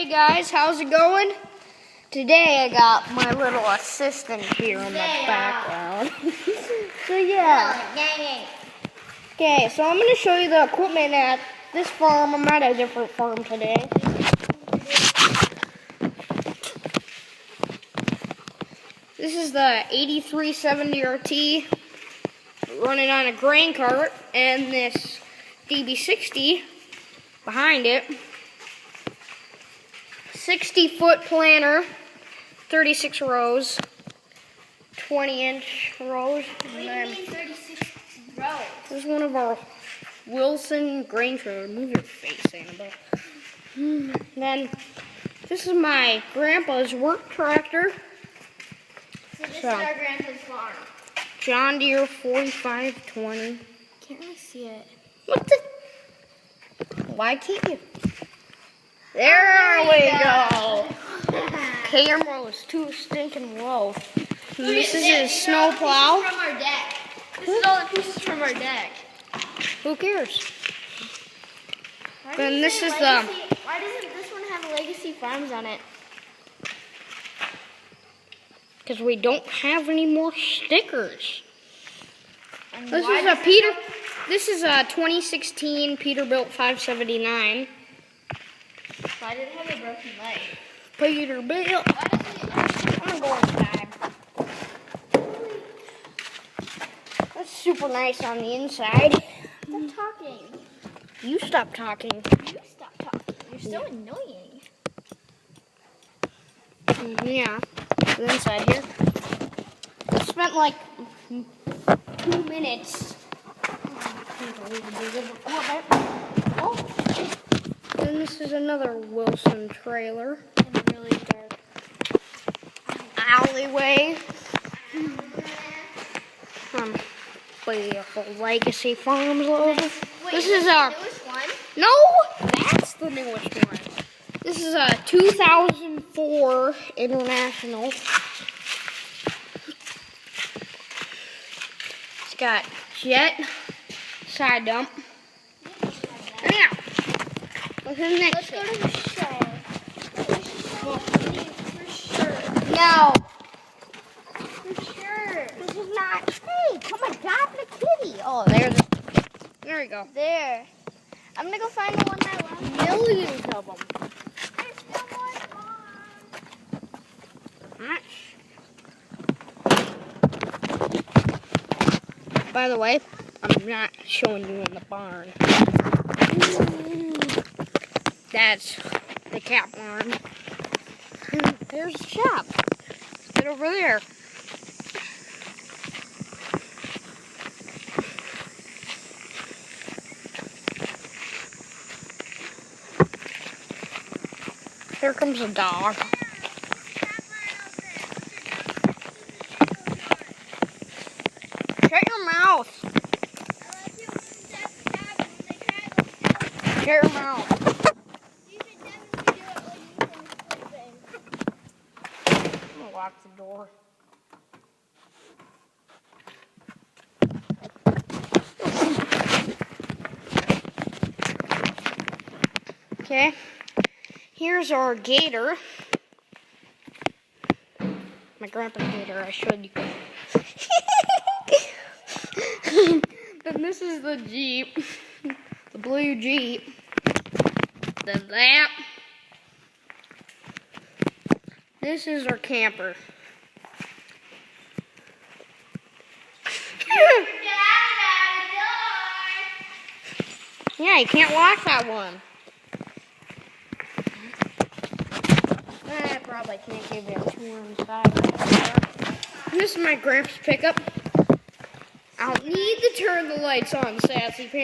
Hey guys, how's it going? Today I got my little assistant here in the background. So yeah. Okay, so I'm going to show you the equipment at this farm. I'm at a different farm today. This is the 8370 RT running on a grain cart, and this DB60 behind it. 60-foot planter, 36 rows, 20-inch rows. What do you mean 36 rows? This is one of our Wilson grain trailers. Move your face, Annabelle. Then this is my grandpa's work tractor. So this is our grandpa's farm. John Deere 4520. Can't really see it. What the? Why can't you? There we go. Camera was too stinking low. And this is his snow plow. From our deck. This is all the pieces from our deck. Who cares? Then this is Why doesn't this one have Legacy Farms on it? Because we don't have any more stickers. And This why is a does Peter. This is a 2016 Peterbilt 579. Why did it have a broken leg? Peterbilt. Why doesn't it? I'm gonna go inside. That's super nice on the inside. Stop talking. You stop talking. You stop talking. You're so annoying. Yeah. The inside here. I spent like 2 minutes. Oh. And this is another Wilson trailer. In a really dark Alleyway. Beautiful Legacy Farms logo. Wait, This is a newest one? no. That's the newest one. This is a 2004 International. It's got jet side dump. Yeah. What's in the next? Let's go to the show. For sure. No. For sure. This is not. Hey, come on, drop the kitty. Oh, there you go. There. I'm gonna go find the one I love. Millions of them. There's still one. By the way, I'm not showing you in the barn. That's the cat barn. There's the shop. Right over there. Here comes a dog. Shut your mouth. Shut your mouth. I'm gonna lock the door. Okay. Here's our gator. My grandpa's gator, I showed you. Then this is the Jeep. The blue Jeep. Then that. This is our camper. Yeah, you can't lock that one. I probably can't give you a tour inside. This is my grandpa's pickup. I don't need to turn the lights on, sassy pants.